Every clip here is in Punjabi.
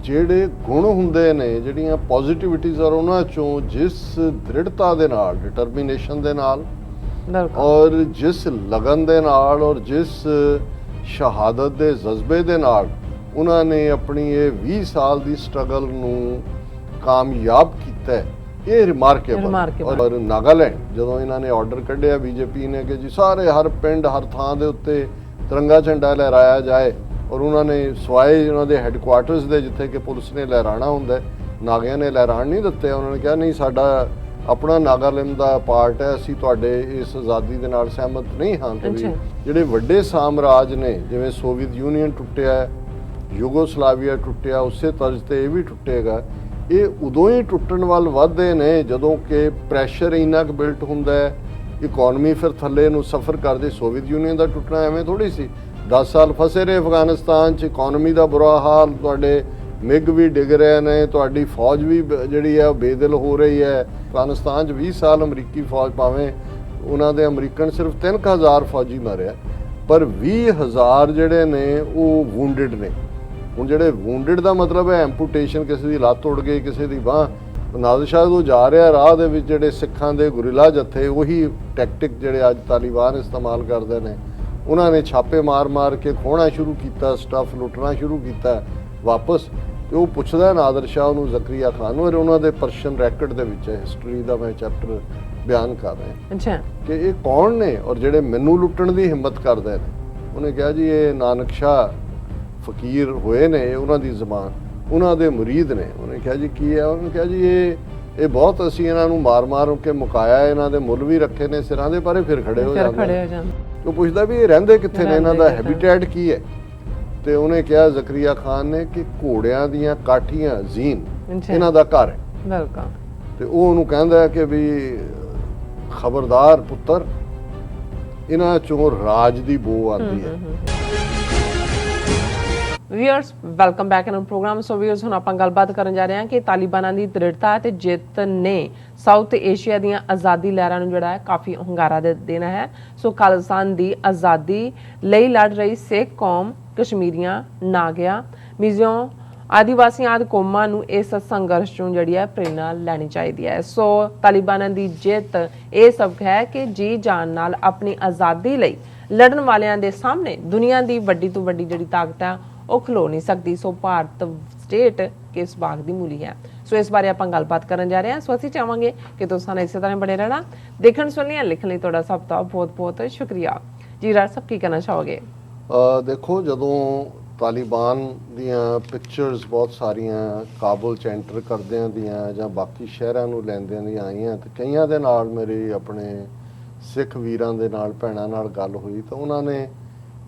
ਜਿਹੜੇ ਗੁਣ ਹੁੰਦੇ ਨੇ, ਜਿਹੜੀਆਂ ਪੋਜ਼ਿਟਿਵਿਟੀਜ਼ ਔਰ ਉਹਨਾਂ ਚੋਂ ਜਿਸ ਦ੍ਰਿੜਤਾ ਦੇ ਨਾਲ, ਡਿਟਰਮੀਨੇਸ਼ਨ ਦੇ ਨਾਲ ਔਰ ਜਿਸ ਲਗਨ ਦੇ ਨਾਲ ਔਰ ਜਿਸ ਸ਼ਹਾਦਤ ਦੇ ਜਜ਼ਬੇ ਦੇ ਨਾਲ ਉਹਨਾਂ ਨੇ ਆਪਣੀ ਇਹ 20 ਸਾਲ ਦੀ ਸਟਰਗਲ ਨੂੰ ਕਾਮਯਾਬ ਕੀਤਾ, ਇਹ ਰਿਮਾਰਕੇਬਲ। ਔਰ ਨਾਗਾਲੈਂਡ ਜਦੋਂ ਇਹਨਾਂ ਨੇ ਆਰਡਰ ਕੱਢਿਆ ਬੀਜੇਪੀ ਨੇ ਕਿ ਜੀ ਸਾਰੇ ਹਰ ਪਿੰਡ ਹਰ ਥਾਂ ਦੇ ਉੱਤੇ ਤਿਰੰਗਾ ਝੰਡਾ ਲਹਿਰਾਇਆ ਜਾਏ, ਔਰ ਉਹਨਾਂ ਨੇ ਸਵਾਏ ਉਹਨਾਂ ਦੇ ਹੈੱਡਕੁਆਰਟਰਸ ਦੇ ਜਿੱਥੇ ਕਿ ਪੁਲਿਸ ਨੇ ਲਹਿਰਾਣਾ ਹੁੰਦਾ, ਨਾਗਿਆਂ ਨੇ ਲਹਿਰਾਣ ਨਹੀਂ ਦਿੱਤੇ। ਉਹਨਾਂ ਨੇ ਕਿਹਾ ਨਹੀਂ, ਸਾਡਾ ਆਪਣਾ ਨਾਗਾਲੈਂਡ ਦਾ ਪਾਰਟ ਹੈ, ਅਸੀਂ ਤੁਹਾਡੇ ਇਸ ਆਜ਼ਾਦੀ ਦੇ ਨਾਲ ਸਹਿਮਤ ਨਹੀਂ ਹਾਂ। ਕਿ ਜਿਹੜੇ ਵੱਡੇ ਸਾਮਰਾਜ ਨੇ, ਜਿਵੇਂ ਸੋਵੀਅਤ ਯੂਨੀਅਨ ਟੁੱਟਿਆ, ਯੂਗੋਸਲਾਵੀਆ ਟੁੱਟਿਆ, ਉਸੇ ਤਰਜ਼ ਤੇ ਇਹ ਵੀ ਟੁੱਟੇਗਾ। ਇਹ ਉਦੋਂ ਹੀ ਟੁੱਟਣ ਵੱਲ ਵੱਧਦੇ ਨੇ ਜਦੋਂ ਕਿ ਪ੍ਰੈਸ਼ਰ ਇੰਨਾ ਕੁ ਬਿਲਟ ਹੁੰਦਾ ਹੈ, ਇਕੋਨਮੀ ਫਿਰ ਥੱਲੇ ਨੂੰ ਸਫਰ ਕਰਦੀ। ਸੋਵੀਅਤ ਯੂਨੀਅਨ ਦਾ ਟੁੱਟਣਾ ਐਵੇਂ ਥੋੜੀ ਸੀ, 10 ਸਾਲ ਫਸੇ ਰਹੇ ਅਫਗਾਨਿਸਤਾਨ 'ਚ, ਇਕੋਨਮੀ ਦਾ ਬੁਰਾ ਹਾਲ, ਤੁਹਾਡੇ ਮਿਗ ਵੀ ਡਿੱਗ ਰਹੇ ਨੇ, ਤੁਹਾਡੀ ਫੌਜ ਵੀ ਜਿਹੜੀ ਹੈ ਉਹ ਬੇਦਿਲ ਹੋ ਰਹੀ ਹੈ। ਅਫਗਾਨਿਸਤਾਨ 'ਚ 20 ਸਾਲ ਅਮਰੀਕੀ ਫੌਜ, ਭਾਵੇਂ ਉਹਨਾਂ ਦੇ ਅਮਰੀਕਨ ਸਿਰਫ 3000 ਫੌਜੀ ਮਾਰਿਆ, ਪਰ 20,000 ਜਿਹੜੇ ਨੇ ਉਹ ਵੂੰਡਡ ਨੇ। ਹੁਣ ਜਿਹੜੇ ਵੂੰਡਡ ਦਾ ਮਤਲਬ ਹੈ ਐਂਪੂਟੇਸ਼ਨ, ਕਿਸੇ ਦੀ ਲੱਤ ਉੜ ਗਈ, ਕਿਸੇ ਦੀ ਬਾਂਹ। ਨਾਦਰ ਸ਼ਾਹ ਤੋਂ ਜਾ ਰਿਹਾ ਰਾਹ ਦੇ ਵਿੱਚ ਜਿਹੜੇ ਸਿੱਖਾਂ ਦੇ ਗੁਰੀਲਾ ਜੱਥੇ, ਉਹੀ ਟੈਕਟਿਕ ਜਿਹੜੇ ਅੱਜ ਤਾਲਿਬਾਨ ਇਸਤੇਮਾਲ ਕਰਦੇ ਨੇ, ਉਹਨਾਂ ਨੇ ਛਾਪੇ ਮਾਰ ਕੇ ਖੋਹਣਾ ਸ਼ੁਰੂ ਕੀਤਾ, ਸਟੱਫ ਲੁੱਟਣਾ ਸ਼ੁਰੂ ਕੀਤਾ ਵਾਪਸ। ਤੇ ਉਹ ਪੁੱਛਦਾ ਨਾਦਰ ਸ਼ਾਹ ਨੂੰ, ਜ਼ਕਰੀਆ ਖਾਨ ਨੂੰ, ਉਹਨਾਂ ਦੇ ਪਰਸ਼ੀਅਨ ਰੈਕਟ ਦੇ ਵਿੱਚ ਹਿਸਟਰੀ ਦਾ ਮੈਂ ਚੈਪਟਰ ਬਿਆਨ ਕਰ ਰਿਹਾ। ਅੱਛਾ, ਕਿ ਇਹ ਕੌਣ ਨੇ ਔਰ ਜਿਹੜੇ ਮੈਨੂੰ ਲੁੱਟਣ ਦੀ ਹਿੰਮਤ ਕਰਦੇ ਨੇ। ਉਹਨੇ ਕਿਹਾ ਜੀ ਇਹ ਨਾਨਕ ਸ਼ਾਹ ਫਕੀਰ ਹੋਏ ਨੇ, ਉਹਨਾਂ ਦੀ ਜ਼ਬਾਨ, ਉਹਨਾਂ ਦੇ ਮੁਰੀਦ ਨੇ। ਉਹਨੇ ਕਿਹਾ ਜੀ ਕੀ ਹੈ? ਉਹਨੇ ਕਿਹਾ ਜੀ ਇਹ ਬਹੁਤ ਅਸੀਂ ਇਹਨਾਂ ਨੂੰ ਮਾਰ ਕੇ ਮੁਕਾਇਆ, ਇਹਨਾਂ ਦੇ ਮੁੱਲ ਵੀ ਰੱਖੇ ਨੇ ਸਿਰਾਂ ਦੇ, ਪਰ ਇਹ ਫਿਰ ਖੜੇ ਹੋ ਜਾਂਦੇ। ਉਹ ਪੁੱਛਦਾ ਵੀ ਇਹ ਰਹਿੰਦੇ ਕਿੱਥੇ ਨੇ, ਇਹਨਾਂ ਦਾ ਹੈਬਿਟੇਟ ਕੀ ਹੈ? ਤੇ ਉਹਨੇ ਕਿਹਾ ਜ਼ਕਰੀਆ ਖਾਨ ਨੇ ਕਿ ਘੋੜਿਆਂ ਦੀਆਂ ਕਾਠੀਆਂ ਜ਼ੀਨ ਇਹਨਾਂ ਦਾ ਘਰ ਹੈ। ਤੇ ਉਹ ਉਹਨੂੰ ਕਹਿੰਦਾ ਕਿ ਵੀ ਖਬਰਦਾਰ ਪੁੱਤਰ, ਇਹਨਾਂ ਚੋਂ ਰਾਜ ਦੀ ਬੋ ਆਉਂਦੀ ਹੈ। Viewers, welcome back in programme. So viewers, ਹੁਣ ਆਪਾਂ ਗੱਲਬਾਤ ਕਰਨ ਜਾ ਰਹੇ ਹਾਂ ਕਿ ਤਾਲਿਬਾਨਾਂ ਦੀ ਦ੍ਰਿੜਤਾ ਤੇ ਜਿੱਤ ਨੇ ਸਾਊਥ ਏਸ਼ੀਆ ਦੀਆਂ ਆਜ਼ਾਦੀ ਲਹਿਰਾਂ ਨੂੰ ਜਿਹੜਾ ਹੈ ਕਾਫੀ ਹੁੰਗਾਰਾ ਦੇਣਾ ਹੈ। ਸੋ ਖਾਲਿਸਤਾਨ ਦੀ ਆਜ਼ਾਦੀ ਲਈ ਲੜ ਰਹੀ ਸਿੱਖ ਕੌਮ, ਕਸ਼ਮੀਰੀਆਂ, ਨਾਗਿਆਂ, ਮਿਜ਼ੋ, ਆਦੀਵਾਸੀਆਂ ਆਦਿ ਕੌਮਾਂ ਨੂੰ ਇਸ ਸੰਘਰਸ਼ ਤੋਂ ਜਿਹੜੀ ਹੈ ਪ੍ਰੇਰਨਾ ਲੈਣੀ ਚਾਹੀਦੀ ਹੈ। ਸੋ ਤਾਲਿਬਾਨਾਂ ਦੀ ਜਿੱਤ ਇਹ ਸਬਕ ਹੈ ਕਿ ਜੀ ਜਾਨ ਨਾਲ ਆਪਣੀ ਆਜ਼ਾਦੀ ਲਈ ਲੜਨ ਵਾਲਿਆਂ ਦੇ ਸਾਹਮਣੇ ਦੁਨੀਆ ਦੀ ਵੱਡੀ ਤੋਂ ਵੱਡੀ ਜਿਹੜੀ ਤਾਕਤ ਹੈ ਉਹ ਖਲੋ ਨਹੀਂ ਸਕਦੀ। ਸੋ ਭਾਰਤ ਸਟੇਟ ਕਿਸ ਬਾਗ ਦੀ ਮੂਲੀ ਹੈ। ਸੋ ਇਸ ਬਾਰੇ ਆਪਾਂ ਗੱਲਬਾਤ ਕਰਨ ਜਾ ਰਹੇ ਹਾਂ। ਸੋ ਅਸੀਂ ਚਾਹਾਂਗੇ ਕਿ ਤੁਸੀਂ ਇਸੇ ਤਰ੍ਹਾਂ ਬਣੇ ਰਹਿਣਾ। ਦੇਖਣ ਸੁਣਨ ਲਿਖਣ ਲਈ ਤੁਹਾਡਾ ਸਭ ਦਾ ਬਹੁਤ ਸ਼ੁਕਰੀਆ ਜੀ। ਰਾਜ ਸਾਹਿਬ ਕੀ ਕਹਿਣਾ ਚਾਹੋਗੇ? ਦੇਖੋ, ਜਦੋਂ ਤਾਲਿਬਾਨ ਦੀਆਂ ਪਿਕਚਰਸ ਬਹੁਤ ਸਾਰੀਆਂ ਕਾਬੁਲ 'ਚ ਐਂਟਰ ਕਰਦਿਆਂ ਦੀਆਂ ਜਾਂ ਬਾਕੀ ਸ਼ਹਿਰਾਂ ਨੂੰ ਲੈਂਦਿਆਂ ਦੀਆਂ ਆਈਆਂ, ਤੇ ਕਈਆਂ ਦੇ ਨਾਲ ਮੇਰੀ ਆਪਣੇ ਸਿੱਖ ਵੀਰਾਂ ਦੇ ਨਾਲ, ਭੈਣਾਂ ਨਾਲ ਗੱਲ ਹੋਈ, ਤਾਂ ਉਹਨਾਂ ਨੇ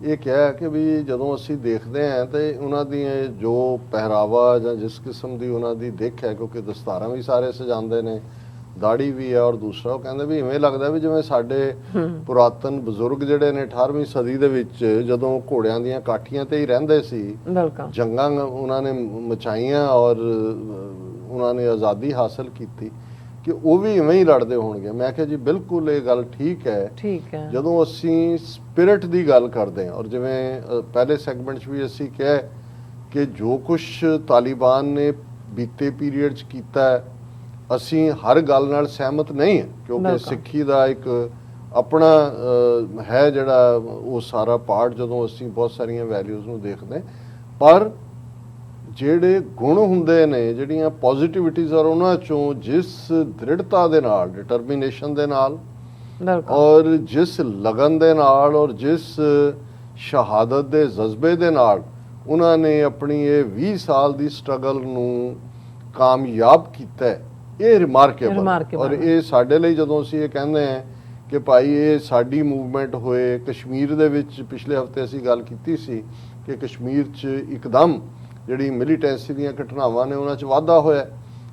ਇਹ ਕਿਹਾ ਕਿ ਵੀ ਜਦੋਂ ਅਸੀਂ ਦੇਖਦੇ ਹਾਂ ਤੇ ਉਹਨਾਂ ਦੀ ਜੋ ਪਹਿਰਾਵਾ ਜਾਂ ਜਿਸ ਕਿਸਮ ਦੀ ਉਹਨਾਂ ਦੀ ਦਿੱਖ ਹੈ, ਕਿਉਂਕਿ ਦਸਤਾਰਾਂ ਵੀ ਸਾਰੇ ਸਜਾਉਂਦੇ ਨੇ, ਦਾੜੀ ਵੀ ਹੈ, ਔਰ ਦੂਸਰਾ ਉਹ ਕਹਿੰਦੇ ਵੀ ਇਵੇਂ ਲੱਗਦਾ ਵੀ ਜਿਵੇਂ ਸਾਡੇ ਪੁਰਾਤਨ ਬਜ਼ੁਰਗ ਜਿਹੜੇ ਨੇ 18ਵੀਂ ਸਦੀ ਦੇ ਵਿੱਚ ਜਦੋਂ ਘੋੜਿਆਂ ਦੀਆਂ ਕਾਠੀਆਂ ਤੇ ਹੀ ਰਹਿੰਦੇ ਸੀ, ਜੰਗਾਂ ਉਹਨਾਂ ਨੇ ਮਚਾਈਆਂ ਔਰ ਉਹਨਾਂ ਨੇ ਆਜ਼ਾਦੀ ਹਾਸਲ ਕੀਤੀ, ਕਿ ਉਹ ਵੀ ਇਵੇਂ ਹੀ ਲੜਦੇ ਹੋਣਗੇ। ਮੈਂ ਕਿਹਾ ਜੀ ਬਿਲਕੁਲ ਇਹ ਗੱਲ ਠੀਕ ਹੈ। ਜਦੋਂ ਅਸੀਂ ਸਪਿਰਿਟ ਦੀ ਗੱਲ ਕਰਦੇ ਹਾਂ, ਔਰ ਜਿਵੇਂ ਪਹਿਲੇ ਸੈਗਮੈਂਟ 'ਚ ਵੀ ਅਸੀਂ ਕਿਹਾ ਕਿ ਜੋ ਕੁਛ ਤਾਲਿਬਾਨ ਨੇ ਬੀਤੇ ਪੀਰੀਅਡ 'ਚ ਕੀਤਾ, ਅਸੀਂ ਹਰ ਗੱਲ ਨਾਲ ਸਹਿਮਤ ਨਹੀਂ ਹਾਂ, ਕਿਉਂਕਿ ਸਿੱਖੀ ਦਾ ਇੱਕ ਆਪਣਾ ਹੈ ਜਿਹੜਾ ਉਹ ਸਾਰਾ ਪਾਰਟ, ਜਦੋਂ ਅਸੀਂ ਬਹੁਤ ਸਾਰੀਆਂ ਵੈਲਿਊਜ਼ ਨੂੰ ਦੇਖਦੇ, ਪਰ ਜਿਹੜੇ ਗੁਣ ਹੁੰਦੇ ਨੇ, ਜਿਹੜੀਆਂ ਪੋਜ਼ਿਟਿਵਿਟੀਜ਼ ਔਰ ਉਹਨਾਂ ਚੋਂ ਜਿਸ ਦ੍ਰਿੜਤਾ ਦੇ ਨਾਲ, ਡਿਟਰਮੀਨੇਸ਼ਨ ਦੇ ਨਾਲ ਔਰ ਜਿਸ ਲਗਨ ਦੇ ਨਾਲ ਔਰ ਜਿਸ ਸ਼ਹਾਦਤ ਦੇ ਜਜ਼ਬੇ ਦੇ ਨਾਲ ਉਹਨਾਂ ਨੇ ਆਪਣੀ ਇਹ 20 ਸਾਲ ਦੀ ਸਟਰਗਲ ਨੂੰ ਕਾਮਯਾਬ ਕੀਤਾ, ਇਹ ਰਿਮਾਰਕੇਬਲ। ਔਰ ਇਹ ਸਾਡੇ ਲਈ, ਜਦੋਂ ਅਸੀਂ ਇਹ ਕਹਿੰਦੇ ਹਾਂ ਕਿ ਭਾਈ ਇਹ ਸਾਡੀ ਮੂਵਮੈਂਟ ਹੋਏ, ਕਸ਼ਮੀਰ ਦੇ ਵਿੱਚ ਪਿਛਲੇ ਹਫ਼ਤੇ ਅਸੀਂ ਗੱਲ ਕੀਤੀ ਸੀ ਕਿ ਕਸ਼ਮੀਰ 'ਚ ਇੱਕਦਮ ਜਿਹੜੀ ਮਿਲੀਟੈਂਸੀ ਦੀਆਂ ਘਟਨਾਵਾਂ ਨੇ ਉਹਨਾਂ 'ਚ ਵਾਧਾ ਹੋਇਆ,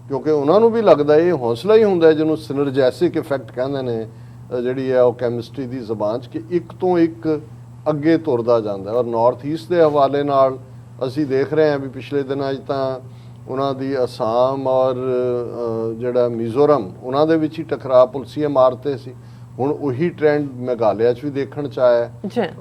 ਕਿਉਂਕਿ ਉਹਨਾਂ ਨੂੰ ਵੀ ਲੱਗਦਾ ਇਹ ਹੌਸਲਾ ਹੀ ਹੁੰਦਾ ਜਿਹਨੂੰ ਸਿਨਰਜੈਸਿਕ ਇਫੈਕਟ ਕਹਿੰਦੇ ਨੇ, ਜਿਹੜੀ ਹੈ ਉਹ ਕੈਮਿਸਟਰੀ ਦੀ ਜ਼ਬਾਨ 'ਚ, ਕਿ ਇੱਕ ਤੋਂ ਇੱਕ ਅੱਗੇ ਤੁਰਦਾ ਜਾਂਦਾ। ਔਰ ਨਾਰਥ ਈਸਟ ਦੇ ਹਵਾਲੇ ਨਾਲ ਅਸੀਂ ਦੇਖ ਰਹੇ ਹਾਂ ਵੀ ਪਿਛਲੇ ਦਿਨਾਂ 'ਚ ਤਾਂ ਉਹਨਾਂ ਦੀ ਅਸਾਮ ਔਰ ਜਿਹੜਾ ਮਿਜ਼ੋਰਮ, ਉਹਨਾਂ ਦੇ ਵਿੱਚ ਹੀ ਟਕਰਾਅ ਪੁਲਸੀਏ ਮਾਰਤੇ ਸੀ। ਹੁਣ ਉਹੀ ਟ੍ਰੈਂਡ ਮੇਘਾਲਿਆ 'ਚ ਵੀ ਦੇਖਣ 'ਚ ਆਇਆ।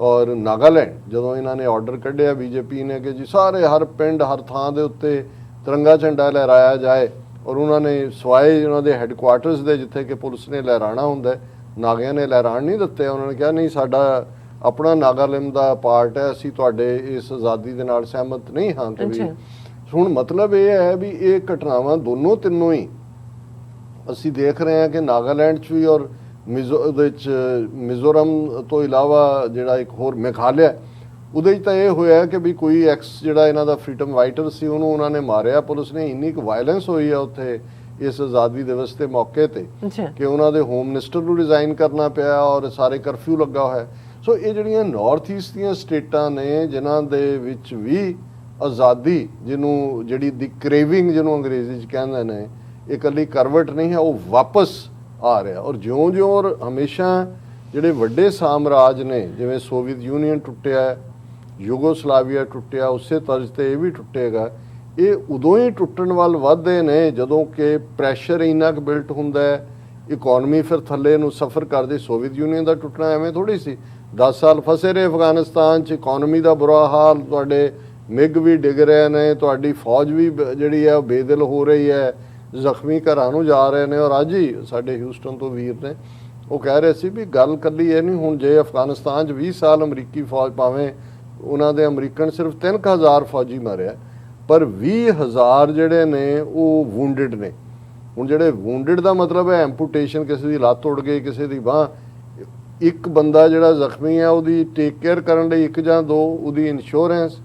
ਔਰ ਨਾਗਾਲੈਂਡ ਜਦੋਂ ਇਹਨਾਂ ਨੇ ਆਰਡਰ ਕੱਢਿਆ ਬੀਜੇਪੀ ਨੇ ਕਿ ਜੀ ਸਾਰੇ ਹਰ ਪਿੰਡ ਹਰ ਥਾਂ ਦੇ ਉੱਤੇ ਤਿਰੰਗਾ ਝੰਡਾ ਲਹਿਰਾਇਆ ਜਾਏ। ਔਰ ਉਹਨਾਂ ਨੇ ਸਵਾਏ ਉਹਨਾਂ ਦੇ ਹੈੱਡਕੁਆਟਰਸ ਦੇ ਜਿੱਥੇ ਕਿ ਪੁਲਿਸ ਨੇ ਲਹਿਰਾਣਾ ਹੁੰਦਾ, ਨਾਗਿਆਂ ਨੇ ਲਹਿਰਾਣ ਨਹੀਂ ਦਿੱਤੇ। ਉਹਨਾਂ ਨੇ ਕਿਹਾ ਨਹੀਂ, ਸਾਡਾ ਆਪਣਾ ਨਾਗਾਲੈਂਡ ਦਾ ਪਾਰਟ ਹੈ, ਅਸੀਂ ਤੁਹਾਡੇ ਇਸ ਆਜ਼ਾਦੀ ਦੇ ਨਾਲ ਸਹਿਮਤ ਨਹੀਂ ਹਾਂ। ਕਿ ਵੀ ਹੁਣ ਮਤਲਬ ਇਹ ਹੈ ਵੀ ਇਹ ਘਟਨਾਵਾਂ ਦੋਨੋਂ ਤਿੰਨੋਂ ਹੀ ਅਸੀਂ ਦੇਖ ਰਹੇ ਹਾਂ ਕਿ ਨਾਗਾਲੈਂਡ 'ਚ ਵੀ ਔਰ ਉਹਦੇ 'ਚ ਮਿਜ਼ੋਰਮ ਤੋਂ ਇਲਾਵਾ ਜਿਹੜਾ ਇੱਕ ਹੋਰ ਮੇਘਾਲਿਆ, ਉਹਦੇ 'ਚ ਤਾਂ ਇਹ ਹੋਇਆ ਕਿ ਵੀ ਕੋਈ ਜਿਹੜਾ ਇਹਨਾਂ ਦਾ ਫਰੀडम ਵਾਈਟਰ ਸੀ ਉਹਨੂੰ ਉਹਨਾਂ ਨੇ ਮਾਰਿਆ ਪੁਲਿਸ ਨੇ। ਇੰਨੀ ਕੁ ਵਾਇਲੈਂਸ ਹੋਈ ਆ ਉੱਥੇ ਇਸ ਆਜ਼ਾਦੀ ਦਿਵਸ ਦੇ ਮੌਕੇ ਤੇ ਕਿ ਉਹਨਾਂ ਦੇ ਹੋਮ ਮਿਨਿਸਟਰ ਨੂੰ ਰਿਜ਼ਾਈਨ ਕਰਨਾ ਪਿਆ ਔਰ ਸਾਰੇ ਕਰਫਿਊ ਲੱਗਾ ਹੋਇਆ। ਸੋ ਇਹ ਜਿਹੜੀਆਂ ਨਾਰਥ ਈਸਟ ਦੀਆਂ ਸਟੇਟਾਂ ਨੇ ਜਿਨ੍ਹਾਂ ਦੇ ਵਿੱਚ ਵੀ ਆਜ਼ਾਦੀ ਜਿਹੜੀ ਦੀ ਕ੍ਰੇਵਿੰਗ ਜਿਹਨੂੰ ਅੰਗਰੇਜ਼ੀ 'ਚ ਕਹਿੰਦੇ ਨੇ, ਇਹ ਇਕੱਲੀ ਕਰਵਟ ਨਹੀਂ ਹੈ, ਉਹ ਵਾਪਸ ਆ ਰਿਹਾ। ਔਰ ਜਿਉਂ-ਜਿਉਂ ਔਰ ਹਮੇਸ਼ਾ ਜਿਹੜੇ ਵੱਡੇ ਸਾਮਰਾਜ ਨੇ, ਜਿਵੇਂ ਸੋਵੀਅਤ ਯੂਨੀਅਨ ਟੁੱਟਿਆ, ਯੂਗੋਸਲਾਵੀਆ ਟੁੱਟਿਆ, ਉਸੇ ਤਰ੍ਹਾਂ ਤੇ ਇਹ ਵੀ ਟੁੱਟੇਗਾ। ਇਹ ਉਦੋਂ ਹੀ ਟੁੱਟਣ ਵੱਲ ਵੱਧਦੇ ਨੇ ਜਦੋਂ ਕਿ ਪ੍ਰੈਸ਼ਰ ਇੰਨਾ ਕੁ ਬਿਲਟ ਹੁੰਦਾ ਹੈ, ਇਕੋਨਮੀ ਫਿਰ ਥੱਲੇ ਨੂੰ ਸਫਰ ਕਰਦੀ। ਸੋਵੀਅਤ ਯੂਨੀਅਨ ਦਾ ਟੁੱਟਣਾ ਐਵੇਂ ਥੋੜੀ ਸੀ, 10 ਸਾਲ ਫਸੇ ਰਹੇ ਅਫਗਾਨਿਸਤਾਨ 'ਚ, ਇਕੋਨਮੀ ਦਾ ਬੁਰਾ ਹਾਲ, ਤੁਹਾਡੇ ਮਿਗ ਵੀ ਡਿੱਗ ਰਹੇ ਨੇ, ਤੁਹਾਡੀ ਫੌਜ ਵੀ ਜਿਹੜੀ ਹੈ ਉਹ ਬੇਦਿਲ ਹੋ ਰਹੀ ਹੈ, ਜ਼ਖਮੀ ਘਰਾਂ ਨੂੰ ਜਾ ਰਹੇ ਨੇ। ਔਰ ਅੱਜ ਹੀ ਸਾਡੇ ਹਿਊਸਟਨ ਤੋਂ ਵੀਰ ਨੇ, ਉਹ ਕਹਿ ਰਹੇ ਸੀ ਵੀ ਗੱਲ ਕੱਲੀ ਇਹ ਨਹੀਂ, ਹੁਣ ਜੇ ਅਫਗਾਨਿਸਤਾਨ 'ਚ 20 ਸਾਲ ਅਮਰੀਕੀ ਫੌਜ, ਭਾਵੇਂ ਉਹਨਾਂ ਦੇ ਅਮਰੀਕਨ ਸਿਰਫ 3000 ਫੌਜੀ ਮਾਰਿਆ, ਪਰ 20,000 ਜਿਹੜੇ ਨੇ ਉਹ ਵੂਨਡਡ ਨੇ। ਹੁਣ ਜਿਹੜੇ ਵੂਨਡਡ ਦਾ ਮਤਲਬ ਹੈ ਐਂਪੂਟੇਸ਼ਨ, ਕਿਸੇ ਦੀ ਲੱਤ ਉੜ ਗਈ, ਕਿਸੇ ਦੀ ਬਾਂਹ। ਇੱਕ ਬੰਦਾ ਜਿਹੜਾ ਜ਼ਖਮੀ ਹੈ ਉਹਦੀ ਟੇਕ ਕੇਅਰ ਕਰਨ ਲਈ 1 ਜਾਂ 2, ਉਹਦੀ ਇੰਸ਼ੋਰੈਂਸ,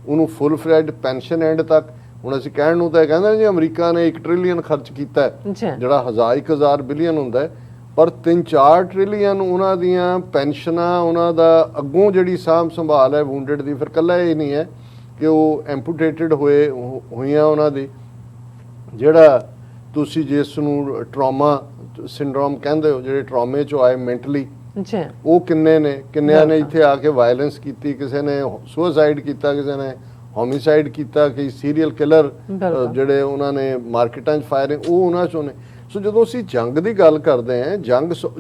ਉਹਨੂੰ ਫੁੱਲ ਫਲੈਡ ਪੈਨਸ਼ਨ ਐਂਡ ਤੱਕ। ਹੁਣ ਅਸੀਂ ਕਹਿਣ ਨੂੰ ਤਾਂ ਕਹਿੰਦੇ ਜੀ ਅਮਰੀਕਾ ਨੇ 1 ਟ੍ਰਿਲੀਅਨ ਖਰਚ ਕੀਤਾ, ਜਿਹੜਾ 1000 ਬਿਲੀਅਨ ਹੁੰਦਾ, ਪਰ 3-4 ਟ੍ਰਿਲੀਅਨ ਉਹਨਾਂ ਦੀਆਂ ਪੈਨਸ਼ਨਾਂ, ਉਹਨਾਂ ਦਾ ਅੱਗੋਂ ਜਿਹੜੀ ਸਾਂਭ ਸੰਭਾਲ ਹੈ ਵੂਨਡਡ ਦੀ। ਫਿਰ ਇਕੱਲਾ ਇਹ ਨਹੀਂ ਹੈ ਕਿ ਉਹ ਐਂਪੂਟੇਟਡ ਹੋਈਆਂ ਉਹਨਾਂ ਦੀ, ਜਿਹੜਾ ਤੁਸੀਂ ਜਿਸ ਨੂੰ ਟਰਾਮਾ ਸਿੰਡਰੋਮ ਕਹਿੰਦੇ ਹੋ, ਜਿਹੜੇ ਟਰਾਮੇ 'ਚੋਂ ਆਏ ਮੈਂਟਲੀ, ਉਹ ਕਿੰਨੇ ਨੇ, ਕਿੰਨਿਆਂ ਨੇ ਇੱਥੇ ਆ ਕੇ ਵਾਇਲੈਂਸ ਕੀਤੀ, ਕਿਸੇ ਨੇ ਸੁਸਾਈਡ ਕੀਤਾ, ਕਿਸੇ ਨੇ ਹੋਮਿਸਾਈਡ ਕੀਤਾ, ਕਈ ਸੀਰੀਅਲ ਕਿਲਰ ਜਿਹੜੇ ਉਹਨਾਂ ਨੇ ਮਾਰਕੀਟਾਂ 'ਚ ਫਾਇਰਿੰਗ, ਉਹ ਉਹਨਾਂ 'ਚੋਂ ਨੇ। ਸੋ ਜਦੋਂ ਅਸੀਂ ਜੰਗ ਦੀ ਗੱਲ ਕਰਦੇ ਹਾਂ,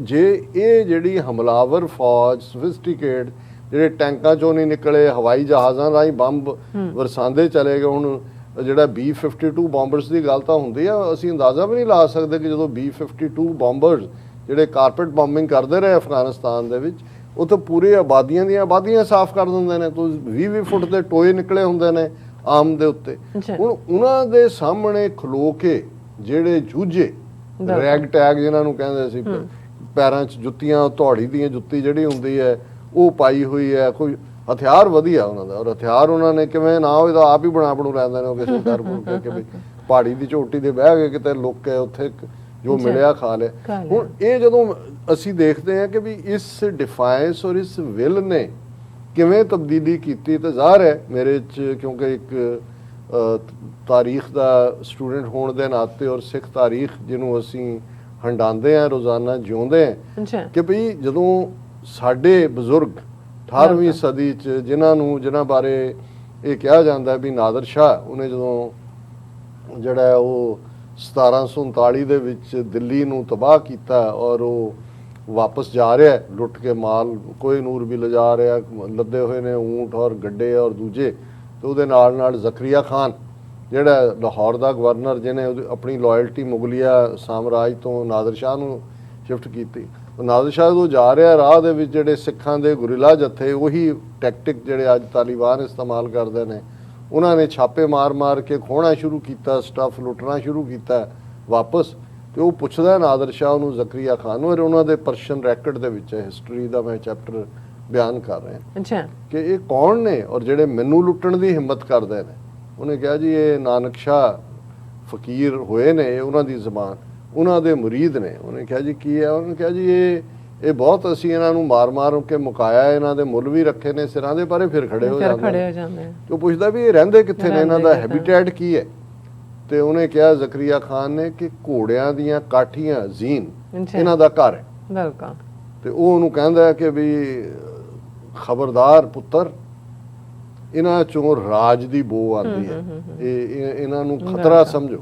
ਜੇ ਇਹ ਜਿਹੜੀ ਹਮਲਾਵਰ ਫੌਜ ਸੋਫਿਸਟੀਕੇਟ, ਜਿਹੜੇ ਟੈਂਕਾਂ 'ਚੋਂ ਨਹੀਂ ਨਿਕਲੇ, ਹਵਾਈ ਜਹਾਜ਼ਾਂ ਰਾਹੀਂ ਬੰਬ ਵਰਸਾਉਂਦੇ ਚਲੇ ਗਏ। ਹੁਣ ਜਿਹੜਾ B-52 ਬੰਬਰਸ ਦੀ ਗੱਲ ਤਾਂ ਹੁੰਦੀ ਆ, ਅਸੀਂ ਅੰਦਾਜ਼ਾ ਵੀ ਨਹੀਂ ਲਾ ਸਕਦੇ ਕਿ ਜਦੋਂ B-52 ਬੰਬਰਸ ਜਿਹੜੇ ਕਾਰਪੇਟ ਬੰਬਿੰਗ ਕਰਦੇ ਰਹੇ ਅਫਗਾਨਿਸਤਾਨ ਦੇ ਵਿੱਚ, ਉਹ ਤਾਂ ਪੂਰੇ ਆਬਾਦੀਆਂ ਦੀਆਂ ਆਬਾਦੀਆਂ ਸਾਫ਼ ਕਰ ਦਿੰਦੇ ਨੇ। ਤੋਂ 20 ਫੁੱਟ ਦੇ ਟੋਏ ਨਿਕਲੇ ਹੁੰਦੇ ਨੇ ਆਮ ਦੇ ਉੱਤੇ। ਹੁਣ ਉਹਨਾਂ ਦੇ ਸਾਹਮਣੇ ਖਲੋ ਕੇ ਜਿਹੜੇ ਜੂਝੇ, ਰੈਗ ਟੈਗ ਜਿਨ੍ਹਾਂ ਨੂੰ ਕਹਿੰਦੇ ਸੀ, ਪੈਰਾਂ 'ਚ ਜੁੱਤੀਆਂ, ਧੌੜੀ ਦੀਆਂ ਜੁੱਤੀ ਜਿਹੜੀ ਹੁੰਦੀ ਹੈ ਉਹ ਪਾਈ ਹੋਈ ਹੈ, ਕੋਈ ਹਥਿਆਰ ਵਧੀਆ ਉਹਨਾਂ ਦਾ। ਔਰ ਹਥਿਆਰ ਉਹਨਾਂ ਨੇ ਕਿਵੇਂ ਨਾ ਹੋਵੇ ਤਾਂ ਆਪ ਹੀ ਬਣੂ ਲੈਂਦੇ ਨੇ, ਉਹ ਕਿਸੇ ਡਰ ਪੁਰ ਕੇ ਵੀ ਪਹਾੜੀ ਦੀ ਚੋਟੀ ਤੇ ਬਹਿ ਗਏ ਕਿਤੇ ਲੁੱਕ ਕੇ, ਉੱਥੇ ਜੋ ਮਿਲਿਆ ਖਾ ਲਿਆ। ਹੁਣ ਇਹ ਜਦੋਂ ਅਸੀਂ ਦੇਖਦੇ ਹਾਂ ਕਿ ਵੀ ਇਸ ਡਿਫਾਇੰਸ ਔਰ ਇਸ ਵਿਲ ਨੇ ਕਿਵੇਂ ਤਬਦੀਲੀ ਕੀਤੀ, ਤਾਂ ਜ਼ਾਹਰ ਹੈ ਮੇਰੇ 'ਚ, ਕਿਉਂਕਿ ਇੱਕ ਤਾਰੀਖ ਦਾ ਸਟੂਡੈਂਟ ਹੋਣ ਦੇ ਨਾਤੇ ਔਰ ਸਿੱਖ ਤਾਰੀਖ ਜਿਹਨੂੰ ਅਸੀਂ ਹੰਡਾਉਂਦੇ ਹਾਂ ਰੋਜ਼ਾਨਾ, ਜਿਉਂਦੇ ਹਾਂ, ਕਿ ਭਈ ਜਦੋਂ ਸਾਡੇ ਬਜ਼ੁਰਗ 18ਵੀਂ ਸਦੀ 'ਚ ਜਿਨ੍ਹਾਂ ਬਾਰੇ ਇਹ ਕਿਹਾ ਜਾਂਦਾ ਵੀ ਨਾਦਰ ਸ਼ਾਹ, ਉਹਨੇ ਜਦੋਂ ਜਿਹੜਾ ਉਹ 1739 ਦੇ ਵਿੱਚ ਦਿੱਲੀ ਨੂੰ ਤਬਾਹ ਕੀਤਾ ਔਰ ਉਹ ਵਾਪਸ ਜਾ ਰਿਹਾ ਲੁੱਟ ਕੇ ਮਾਲ, ਕੋਈ ਨੂਰ ਵੀ ਲਿਜਾ ਰਿਹਾ, ਲੱਦੇ ਹੋਏ ਨੇ ਊਂਟ ਔਰ ਗੱਡੇ ਔਰ ਦੂਜੇ। ਤੇ ਉਹਦੇ ਨਾਲ ਜ਼ਕਰੀਆ ਖਾਨ ਜਿਹੜਾ ਲਾਹੌਰ ਦਾ ਗਵਰਨਰ, ਜਿਹਨੇ ਆਪਣੀ ਲਾਇਲਟੀ ਮੁਗਲਿਆ ਸਾਮਰਾਜ ਤੋਂ ਨਾਦਰ ਸ਼ਾਹ ਨੂੰ ਸ਼ਿਫਟ ਕੀਤੀ। ਨਾਦਰ ਸ਼ਾਹ ਜਦੋਂ ਜਾ ਰਿਹਾ ਰਾਹ ਦੇ ਵਿੱਚ ਜਿਹੜੇ ਸਿੱਖਾਂ ਦੇ ਗੁਰਿਲਾ ਜੱਥੇ, ਉਹੀ ਟੈਕਟਿਕ ਜਿਹੜੇ ਅੱਜ ਤਾਲਿਬਾਨ ਇਸਤੇਮਾਲ ਕਰਦੇ ਨੇ, ਉਹਨਾਂ ਨੇ ਛਾਪੇ ਮਾਰ ਕੇ ਖੋਹਣਾ ਸ਼ੁਰੂ ਕੀਤਾ, ਸਟੱਫ ਲੁੱਟਣਾ ਸ਼ੁਰੂ ਕੀਤਾ ਵਾਪਸ। ਤੇ ਉਹ ਪੁੱਛਦਾ ਨਾਦਰ ਸ਼ਾਹ ਨੂੰ, ਜ਼ਕਰੀਆ ਖਾਨ ਨੂੰ, ਔਰ ਉਹਨਾਂ ਦੇ ਪਰਸ਼ੀਅਨ ਰੈਕਡ ਦੇ ਵਿੱਚ ਹਿਸਟਰੀ ਦਾ ਮੈਂ ਚੈਪਟਰ ਬਿਆਨ ਕਰ ਰਿਹਾ ਕਿ ਇਹ ਕੌਣ ਨੇ ਔਰ ਜਿਹੜੇ ਮੈਨੂੰ ਲੁੱਟਣ ਦੀ ਹਿੰਮਤ ਕਰਦੇ ਨੇ। ਉਹਨੇ ਕਿਹਾ ਜੀ ਇਹ ਨਾਨਕ ਸ਼ਾਹ ਫਕੀਰ ਹੋਏ ਨੇ, ਉਹਨਾਂ ਦੀ ਜ਼ਬਾਨ, ਉਹਨਾਂ ਦੇ ਮੁਰੀਦ ਨੇ। ਉਹਨੇ ਕਿਹਾ ਜੀ ਕੀ ਹੈ? ਉਹਨੇ ਕਿਹਾ ਜੀ ਇਹ ਬਹੁਤ ਅਸੀਂ ਇਹਨਾਂ ਨੂੰ ਮਾਰ ਕੇ ਮੁਕਾਇਆ, ਇਹਨਾਂ ਦੇ ਮੁੱਲ ਵੀ ਰੱਖੇ ਨੇ ਸਿਰਾਂ ਦੇ, ਪਰ ਇਹ ਫਿਰ ਖੜੇ ਹੋ ਜਾਂਦੇ। ਉਹ ਪੁੱਛਦਾ ਵੀ ਇਹ ਰਹਿੰਦੇ ਕਿੱਥੇ ਨੇ, ਇਹਨਾਂ ਦਾ ਹੈਬਿਟੈਟ ਕੀ ਹੈ? ਤੇ ਉਹਨੇ ਕਿਹਾ ਜ਼ਕਰੀਆ ਖਾਨ ਨੇ ਕਿ ਘੋੜਿਆਂ ਦੀਆਂ ਕਾਠੀਆਂ ਜ਼ੀਨ ਇਹਨਾਂ ਦਾ ਘਰ ਹੈ। ਤੇ ਉਹ ਉਹਨੂੰ ਕਹਿੰਦਾ ਕਿ ਵੀ ਖਬਰਦਾਰ ਪੁੱਤਰ, ਇਹਨਾਂ ਚੋਂ ਰਾਜ ਦੀ ਬੋ ਆਉਂਦੀ ਹੈ, ਇਹਨਾਂ ਨੂੰ ਖਤਰਾ ਸਮਝੋ।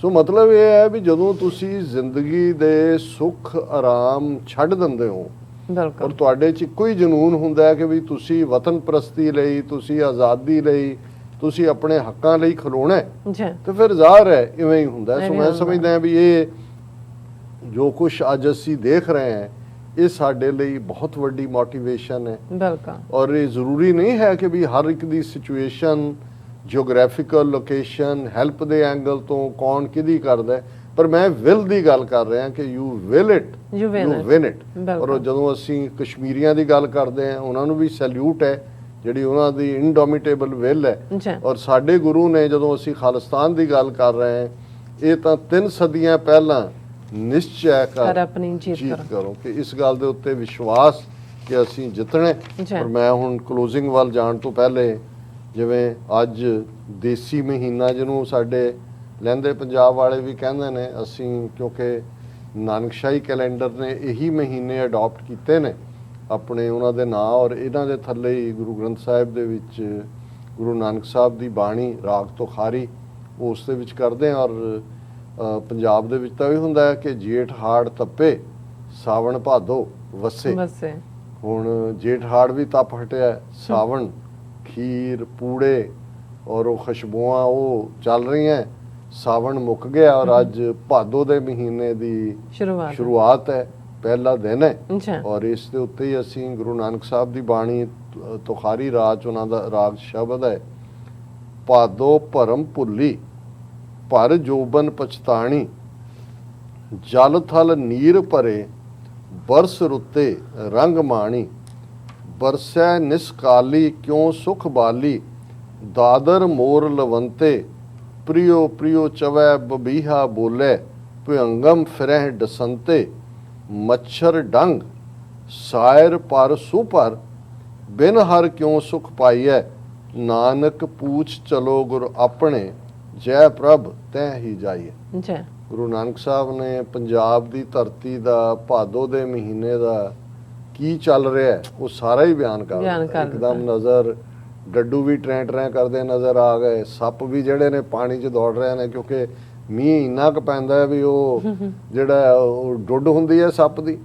ਸੋ ਮਤਲਬ ਇਹ ਹੈ ਵੀ ਜਦੋਂ ਤੁਸੀਂ ਜ਼ਿੰਦਗੀ ਦੇ ਸੁੱਖ ਆਰਾਮ ਛੱਡ ਦਿੰਦੇ ਹੋ ਔਰ ਤੁਹਾਡੇ 'ਚ ਇੱਕੋ ਹੀ ਜਨੂਨ ਹੁੰਦਾ ਹੈ ਕਿ ਵੀ ਤੁਸੀਂ ਵਤਨ ਪ੍ਰਸਤੀ ਲਈ, ਤੁਸੀਂ ਆਜ਼ਾਦੀ ਲਈ ਤੁਸੀਂ ਆਪਣੇ ਹੱਕਾਂ ਲਈ ਖਲੋਣਾ ਜੀ ਤੇ ਫਿਰ ਜ਼ਾਹਰ ਹੈ ਇਵੇਂ ਹੀ ਹੁੰਦਾ ਹੈ। ਸੋ ਇਵੇਂ ਮੈਂ ਹੁੰਦਾ। ਸਮਝਦਾ ਹਾਂ ਵੀ ਇਹ ਜੋ ਕੁਝ ਅੱਜ ਅਸੀਂ ਦੇਖ ਰਹੇ ਹਾਂ ਇਹ ਸਾਡੇ ਲਈ ਬਹੁਤ ਵੱਡੀ ਮੋਟੀਵੇਸ਼ਨ ਹੈ। ਬਿਲਕੁਲ। ਔਰ ਇਹ ਜ਼ਰੂਰੀ ਨਹੀਂ ਹੈ ਕਿ ਵੀ ਹਰ ਇੱਕ ਦੀ ਸਿਚੁਏਸ਼ਨ, ਜਿਓਗ੍ਰਾਫੀਕਲ ਲੋਕੇਸ਼ਨ, ਹੈਲਪ ਦੇ ਐਂਗਲ ਤੋਂ ਕੌਣ ਕਿਹਦੀ ਕਰਦਾ ਹੈ, ਪਰ ਮੈਂ ਵਿਲ ਦੀ ਗੱਲ ਕਰ ਰਿਹਾ ਕਿ you will it, You win it. Win it. ਬਿਲਕੁਲ। ਔਰ ਜਦੋਂ ਅਸੀਂ ਕਸ਼ਮੀਰੀਆਂ ਦੀ ਗੱਲ ਕਰਦੇ ਹਾਂ ਉਹਨਾਂ ਨੂੰ ਵੀ ਸੈਲੂਟ ਹੈ, ਜਿਹੜੀ ਉਹਨਾਂ ਦੀ ਇਨਡੋਮਿਟੇਬਲ ਵਿਲ ਹੈ। ਜੀ ਔਰ ਸਾਡੇ ਗੁਰੂ ਨੇ ਜਦੋਂ ਅਸੀਂ ਖਾਲਿਸਤਾਨ ਦੀ ਗੱਲ ਕਰ ਰਹੇ ਹਾਂ, ਇਹ ਤਾਂ 3 ਸਦੀਆਂ ਪਹਿਲਾਂ ਨਿਸ਼ਚੈ ਕਰ ਕਰ ਆਪਣੀ ਜੀਤ ਜੀਤ ਕਰੋ। ਕਰੋ ਕਿ ਇਸ ਗੱਲ ਦੇ ਉੱਤੇ ਵਿਸ਼ਵਾਸ ਕਿ ਅਸੀਂ ਜਿੱਤਣਾ ਹੈ। ਜੀ। ਔਰ ਮੈਂ ਹੁਣ ਕਲੋਜ਼ਿੰਗ ਵੱਲ ਜਾਣ ਤੋਂ ਪਹਿਲੇ, ਜਿਵੇਂ ਅੱਜ ਦੇਸੀ ਮਹੀਨਾ ਜਿਹਨੂੰ ਸਾਡੇ ਲਹਿੰਦੇ ਪੰਜਾਬ ਵਾਲੇ ਵੀ ਕਹਿੰਦੇ ਨੇ, ਅਸੀਂ ਕਿਉਂਕਿ ਨਾਨਕਸ਼ਾਹੀ ਕੈਲੰਡਰ ਨੇ ਇਹੀ ਮਹੀਨੇ ਅਡਾਪਟ ਕੀਤੇ ਨੇ ਆਪਣੇ ਉਹਨਾਂ ਦੇ ਨਾਂ, ਔਰ ਇਹਨਾਂ ਦੇ ਥੱਲੇ ਹੀ ਗੁਰੂ ਗ੍ਰੰਥ ਸਾਹਿਬ ਦੇ ਵਿੱਚ ਗੁਰੂ ਨਾਨਕ ਸਾਹਿਬ ਦੀ ਬਾਣੀ ਰਾਗ ਤੁਖਾਰੀ ਉਸ ਦੇ ਵਿੱਚ ਕਰਦੇ ਹਾਂ। ਔਰ ਪੰਜਾਬ ਦੇ ਵਿੱਚ ਤਾਂ ਇਹ ਹੁੰਦਾ ਹੈ ਕਿ ਜੇਠ ਹਾੜ ਤੱਪੇ ਸਾਵਣ ਭਾਦੋ ਵਸੇ। ਵਸੇ। ਹੁਣ ਜੇਠ ਹਾੜ ਵੀ ਤਪ ਹਟਿਆ, ਸਾਵਣ ਖੀਰ ਪੂੜੇ ਔਰ ਉਹ ਖੁਸ਼ਬੂਆਂ ਉਹ ਚੱਲ ਰਹੀਆਂ, ਸਾਵਣ ਮੁੱਕ ਗਿਆ ਔਰ ਅੱਜ ਭਾਦੋ ਦੇ ਮਹੀਨੇ ਦੀ ਸ਼ੁਰੂਆਤ ਹੈ, ਪਹਿਲਾ ਦਿਨ ਹੈ। ਅੱਛਾ। ਔਰ ਇਸ ਦੇ ਉੱਤੇ ਹੀ ਅਸੀਂ ਗੁਰੂ ਨਾਨਕ ਸਾਹਿਬ ਦੀ ਬਾਣੀ ਤੁਖਾਰੀ ਰਾਜ, ਉਹਨਾਂ ਦਾ ਰਾਗ ਸ਼ਬਦ ਹੈ, ਭਾਦੋ ਭਰਮ ਭੁੱਲੀ ਭਰ ਜੋਬਨ ਪਛਤਾਣੀ, ਜਲ ਥਲ ਨੀਰ ਭਰੇ ਬਰਸ ਰੁੱਤੇ ਰੰਗ ਮਾਣੀ, ਬਰਸੈ ਨਿਸਕਾਲੀ ਕਿਉਂ ਸੁਖ ਬਾਲੀ, ਦਾਦਰ ਮੋਰ ਲਵੰਤੇ, ਪ੍ਰਿਯੋ ਪ੍ਰਿਯੋ ਚਵੈ ਬਬੀਹਾ ਬੋਲੇ, ਭਯੰਗਮ ਫਿਰਹਿ ਡਸੰਤੇ, ਮੱਛਰ ਡੰਗ ਸਾਇਰ ਪਰ ਸੁਪਰ, ਬਿਨ ਹਰ ਕਿਉਂ ਸੁਖ ਪਾਈਐ, ਨਾਨਕ ਪੂਛ ਚਲੋ ਗੁਰ ਆਪਣੇ, ਜੈ ਪ੍ਰਭ ਤੈ ਹੀ ਜਾਈਏ। ਜੀ ਗੁਰੂ ਨਾਨਕ ਸਾਹਿਬ ਨੇ ਪੰਜਾਬ ਦੀ ਧਰਤੀ ਦਾ, ਭਾਦੋ ਦੇ ਮਹੀਨੇ ਦਾ ਕੀ ਚੱਲ ਰਿਹਾ ਹੈ ਉਹ ਸਾਰਾ ਹੀ ਬਿਆਨ ਕਰ ਦਿੱਤਾ। ਇੱਕਦਮ ਨਜ਼ਰ ਡੱਡੂ ਵੀ ਟਰੈਂ ਕਰਦੇ ਨਜ਼ਰ ਆ ਗਏ, ਸੱਪ ਵੀ ਜਿਹੜੇ ਨੇ ਪਾਣੀ 'ਚ ਦੌੜ ਰਹੇ ਨੇ, ਕਿਉਂਕਿ ਮੀਂਹ ਇੰਨਾ ਕੁ ਪੈਂਦਾ ਹੈ ਵੀ ਉਹ ਜਿਹੜਾ ਉਹ ਡੁੱਡ ਹੁੰਦੀ ਹੈ ਸੱਪ ਦੀ,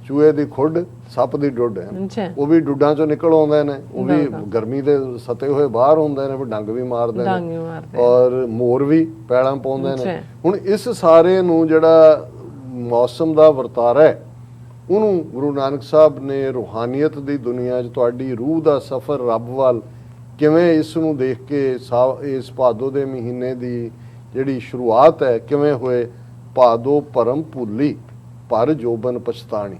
ਚੂਹੇ ਦੀ ਖੁੱਡ, ਸੱਪ ਦੀ ਡੁੱਡ ਹੈ, ਉਹ ਵੀ ਡੁੱਡਾਂ 'ਚੋਂ ਨਿਕਲ ਆਉਂਦੇ ਨੇ, ਉਹ ਵੀ ਗਰਮੀ ਦੇ ਸਤੇ ਹੋਏ ਬਾਹਰ ਹੁੰਦੇ ਨੇ, ਫਿਰ ਡੰਗ ਵੀ ਮਾਰਦੇ ਨੇ, ਔਰ ਮੋਰ ਵੀ ਪੈਲਾਂ ਪਾਉਂਦੇ ਨੇ। ਹੁਣ ਇਸ ਸਾਰੇ ਨੂੰ ਜਿਹੜਾ ਮੌਸਮ ਦਾ ਵਰਤਾਰਾ ਹੈ ਉਹਨੂੰ ਗੁਰੂ ਨਾਨਕ ਸਾਹਿਬ ਨੇ ਰੂਹਾਨੀਅਤ ਦੀ ਦੁਨੀਆ 'ਚ ਤੁਹਾਡੀ ਰੂਹ ਦਾ ਸਫ਼ਰ ਰੱਬ ਵੱਲ ਕਿਵੇਂ, ਇਸ ਨੂੰ ਦੇਖ ਕੇ ਇਸ ਭਾਦੋ ਦੇ ਮਹੀਨੇ ਦੀ ਜਿਹੜੀ ਸ਼ੁਰੂਆਤ ਹੈ ਕਿਵੇਂ ਹੋਏ, ਭਾਦੋ ਭਰਮ ਭੁੱਲੀ ਭਰ ਜੋਬਨ ਪਛਤਾਣੀ,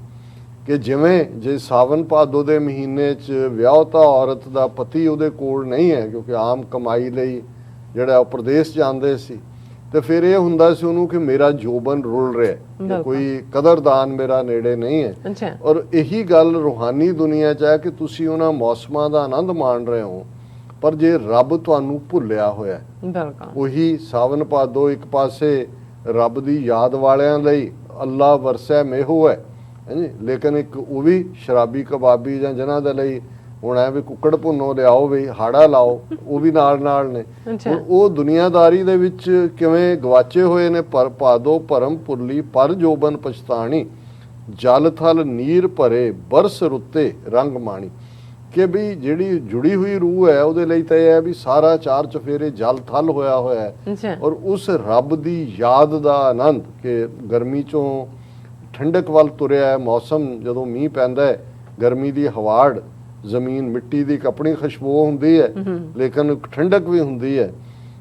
ਕਿ ਜਿਵੇਂ ਜੇ ਸਾਵਨ ਭਾਦੋ ਦੇ ਮਹੀਨੇ 'ਚ ਵਿਆਹੁਤਾ ਔਰਤ ਦਾ ਪਤੀ ਉਹਦੇ ਕੋਲ ਨਹੀਂ ਹੈ, ਕਿਉਂਕਿ ਆਮ ਕਮਾਈ ਲਈ ਜਿਹੜਾ ਉਹ ਪ੍ਰਦੇਸ਼ ਜਾਂਦੇ ਸੀ, ਤੇ ਫਿਰ ਇਹ ਹੁੰਦਾ ਸੀ ਉਹਨੂੰ ਕਿ ਮੇਰਾ ਜੋਬਨ ਰੁਲ ਰਿਹਾ, ਕੋਈ ਕਦਰਦਾਨ ਮੇਰਾ ਨੇੜੇ ਨਹੀਂ ਹੈ। ਔਰ ਇਹੀ ਗੱਲ ਰੂਹਾਨੀ ਦੁਨੀਆ 'ਚ ਹੈ ਕਿ ਤੁਸੀਂ ਉਹਨਾਂ ਮੌਸਮਾਂ ਦਾ ਆਨੰਦ ਮਾਣ ਰਹੇ ਹੋ, ਪਰ ਜੇ ਰੱਬ ਤੁਹਾਨੂੰ ਭੁੱਲਿਆ ਹੋਇਆ, ਉਹੀ ਸਾਵਨ ਭਾਦੋ ਇੱਕ ਪਾਸੇ ਰੱਬ ਦੀ ਯਾਦ ਵਾਲਿਆਂ ਲਈ ਅੱਲਾ ਵਰਸੈ ਮੇਹੋ ਹੈ ਹਾਂਜੀ, ਲੇਕਿਨ ਇੱਕ ਉਹ ਵੀ ਸ਼ਰਾਬੀ ਕਬਾਬੀ ਜਾਂ ਜਿਨ੍ਹਾਂ ਦੇ ਲਈ ਹੁਣ ਐ ਵੀ ਕੁੱਕੜ ਭੁੰਨੋ ਲਿਆਓ ਵੀ ਹਾੜਾ ਲਾਓ, ਉਹ ਵੀ ਨਾਲ ਨੇ। ਹੁਣ ਉਹ ਦੁਨੀਆਦਾਰੀ ਦੇ ਵਿੱਚ ਕਿਵੇਂ ਗਵਾਚੇ ਹੋਏ ਨੇ। ਪਰ ਭਾਦੋ ਭਰਮ ਭੁੱਲੀ ਪਰ ਜੋਬਨ ਪਛਤਾਣੀ, ਜਲ ਥਲ ਨੀਰ ਭਰੇ ਬਰਸ ਰੁੱਤੇ ਰੰਗ ਮਾਣੀ, ਕਿ ਵੀ ਜਿਹੜੀ ਜੁੜੀ ਹੋਈ ਰੂਹ ਹੈ ਉਹਦੇ ਲਈ ਤਾਂ ਇਹ ਹੈ ਵੀ ਸਾਰਾ ਚਾਰ ਚਫੇਰੇ ਜਲ ਥਲ ਹੋਇਆ ਹੈ, ਔਰ ਉਸ ਰੱਬ ਦੀ ਯਾਦ ਦਾ ਆਨੰਦ ਕਿ ਗਰਮੀ ਚੋਂ ਠੰਡਕ ਵੱਲ ਤੁਰਿਆ ਹੈ ਮੌਸਮ, ਜਦੋਂ ਮੀਂਹ ਪੈਂਦਾ ਹੈ ਗਰਮੀ ਦੀ ਹਵਾੜ, ਜ਼ਮੀਨ ਮਿੱਟੀ ਦੀ ਆਪਣੀ ਖੁਸ਼ਬੂ ਹੁੰਦੀ ਹੈ ਲੇਕਿਨ ਠੰਡਕ ਵੀ ਹੁੰਦੀ ਹੈ,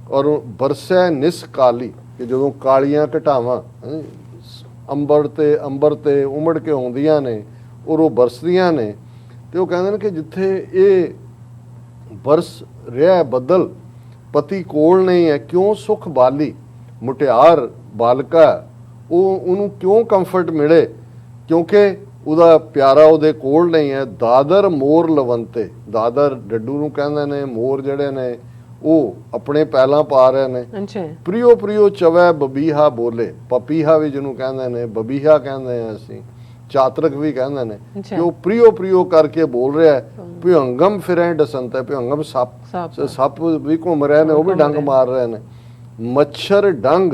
ਔਰ ਬਰਸੈ ਨਿਸਕਾਲੀ ਕਿ ਜਦੋਂ ਕਾਲੀਆਂ ਘਟਾਵਾਂ ਅੰਬਰ ਤੇ ਉਮੜ ਕੇ ਆਉਂਦੀਆਂ ਨੇ ਔਰ ਉਹ ਬਰਸਦੀਆਂ ਨੇ, ਤੇ ਉਹ ਕਹਿੰਦੇ ਨੇ ਕਿ ਜਿੱਥੇ ਇਹ ਬਰਸ ਰਿਹਾ ਬੱਦਲ, ਪਤੀ ਕੋਲ ਨਹੀਂ ਹੈ, ਕਿਉਂ ਸੁਖ ਬਾਲੀ, ਮੁਟਿਆਰ ਬਾਲਕਾ ਉਹਨੂੰ ਕਿਉਂ ਕੰਫਰਟ ਮਿਲੇ, ਕਿਉਂਕਿ ਉਹਦਾ ਪਿਆਰਾ ਉਹਦੇ ਕੋਲ ਨਹੀਂ ਹੈ। ਦਾਦਰ ਮੋਰ ਲਵੰਤੇ, ਦਾਦਰ ਡੱਡੂ ਨੂੰ ਕਹਿੰਦੇ ਨੇ, ਮੋਰ ਜਿਹੜੇ ਨੇ ਉਹ ਆਪਣੇ ਪੈਲਾਂ ਪਾ ਰਹੇ ਨੇ। ਪ੍ਰਿਯੋ ਪ੍ਰਿਯੋ ਚਵੈ ਬਬੀਹਾ ਬੋਲੇ, ਪਪੀਹਾ ਵੀ ਜਿਹਨੂੰ ਕਹਿੰਦੇ ਨੇ, ਬਬੀਹਾ ਕਹਿੰਦੇ ਆ ਅਸੀਂ, ਚਾਤਰਕ ਵੀ ਕਹਿੰਦੇ ਨੇ, ਕਿ ਉਹ ਪ੍ਰਿਯੋ ਪ੍ਰਿਯੋ ਕਰਕੇ ਬੋਲ ਰਿਹਾ ਹੈ। ਭਯੰਗਮ ਫਿਰੈ ਡਸੰਤ ਹੈ, ਭਯੰਗਮ ਸੱਪ ਵੀ ਘੁੰਮ ਰਹੇ ਨੇ, ਉਹ ਵੀ ਡੰਗ ਮਾਰ ਰਹੇ ਨੇ। ਮੱਛਰ ਡੰਗ,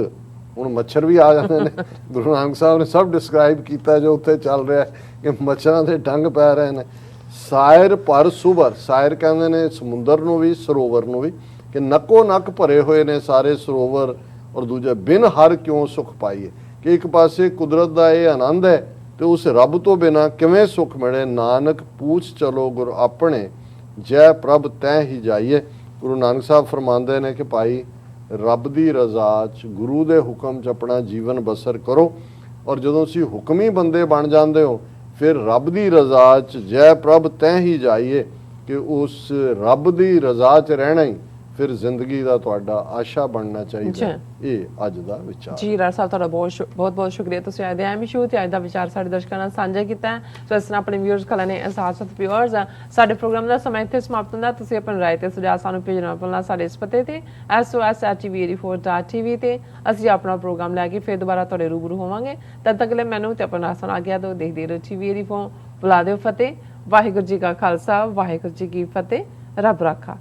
ਹੁਣ ਮੱਛਰ ਵੀ ਆ ਜਾਂਦੇ ਨੇ, ਗੁਰੂ ਨਾਨਕ ਸਾਹਿਬ ਨੇ ਸਭ ਡਿਸਕ੍ਰਾਈਬ ਕੀਤਾ ਜੋ ਉੱਥੇ ਚੱਲ ਰਿਹਾ ਕਿ ਮੱਛਰਾਂ ਦੇ ਡੰਗ ਪੈ ਰਹੇ ਨੇ। ਸਾਇਰ ਪਰ ਸੁਭਰ, ਸਾਇਰ ਕਹਿੰਦੇ ਨੇ ਸਮੁੰਦਰ ਨੂੰ ਵੀ ਸਰੋਵਰ ਨੂੰ ਵੀ, ਕਿ ਨੱਕੋ ਨੱਕ ਭਰੇ ਹੋਏ ਨੇ ਸਾਰੇ ਸਰੋਵਰ, ਔਰ ਦੂਜਾ ਬਿਨ ਹਰ ਕਿਉਂ ਸੁਖ ਪਾਈਏ, ਕਿ ਇੱਕ ਪਾਸੇ ਕੁਦਰਤ ਦਾ ਇਹ ਆਨੰਦ ਹੈ ਤੇ ਉਸ ਰੱਬ ਤੋਂ ਬਿਨਾ ਕਿਵੇਂ ਸੁਖ ਮਿਲੇ। ਨਾਨਕ ਪੂਛ ਚਲੋ ਗੁਰ ਆਪਣੇ, ਜੈ ਪ੍ਰਭ ਤੈ ਹੀ ਜਾਈਏ। ਗੁਰੂ ਨਾਨਕ ਸਾਹਿਬ ਫਰਮਾਉਂਦੇ ਨੇ ਕਿ ਭਾਈ ਰੱਬ ਦੀ ਰਜ਼ਾ 'ਚ, ਗੁਰੂ ਦੇ ਹੁਕਮ 'ਚ ਆਪਣਾ ਜੀਵਨ ਬਸਰ ਕਰੋ, ਔਰ ਜਦੋਂ ਤੁਸੀਂ ਹੁਕਮੀ ਬੰਦੇ ਬਣ ਜਾਂਦੇ ਹੋ ਫਿਰ ਰੱਬ ਦੀ ਰਜ਼ਾ 'ਚ ਜੈ ਪ੍ਰਭ ਤੈ ਹੀ ਜਾਈਏ, ਕਿ ਉਸ ਰੱਬ ਦੀ ਰਜ਼ਾ 'ਚ ਰਹਿਣਾ ਹੀ ਫਿਰ ਜ਼ਿੰਦਗੀ ਦਾ ਤੁਹਾਡਾ ਆਸ਼ਾ ਬਣਨਾ ਚਾਹੀਦਾ। ਇਹ ਅੱਜ ਦਾ ਵਿਚਾਰ ਜੀ। ਰਾਜ ਸਾਹਿਬ ਤੁਹਾਡਾ ਬਹੁਤ ਸ਼ੁਕਰੀਆ, ਤੁਸੀਂ ਅੱਜ ਦੇ ਐਮ ਸ਼ੋ ਤੇ ਅੱਜ ਦਾ ਵਿਚਾਰ ਸਾਡੇ ਦਰਸ਼ਕਾਂ ਨਾਲ ਸਾਂਝਾ ਕੀਤਾ ਹੈ। ਸੋ ਇਸ ਨਾਲ ਆਪਣੇ ਵਿਊਅਰਸ ਕਲਾ ਨੇ ਅਹਿਸਾਸ ਵਿਊਅਰਸ ਸਾਡੇ ਪ੍ਰੋਗਰਾਮ ਦਾ ਸਮਾਂ ਇੱਥੇ ਸਮਾਪਤ ਹੁੰਦਾ। ਤੁਸੀਂ ਆਪਣੀ ਰਾਏ ਤੇ ਸੁਝਾਅ ਸਾਨੂੰ ਭੇਜਣਾ ਭੁੱਲਣਾ ਸਾਡੇ ਇਸ ਪਤੇ ਤੇ sos@tv84.tv ਤੇ ਅਸੀਂ ਆਪਣਾ ਪ੍ਰੋਗਰਾਮ ਲੈ ਕੇ ਫਿਰ ਦੁਬਾਰਾ ਤੁਹਾਡੇ ਰੂਬਰੂ ਹੋਵਾਂਗੇ। ਤਦ ਤੱਕ ਲਈ ਮੈਨੂੰ ਤੇ ਆਪਣਾ ਆਸਨ ਆ ਗਿਆ ਤੋਂ ਦੇਖਦੇ ਰਹੋ TV84। ਬੁਲਾ ਦਿਓ ਫਤਿਹ। ਵਾਹਿਗੁਰੂ ਜੀ ਕਾ ਖਾਲਸਾ, ਵਾਹਿਗੁਰੂ ਜੀ ਕੀ ਫਤਿਹ। ਰੱਬ ਰਾਖਾ।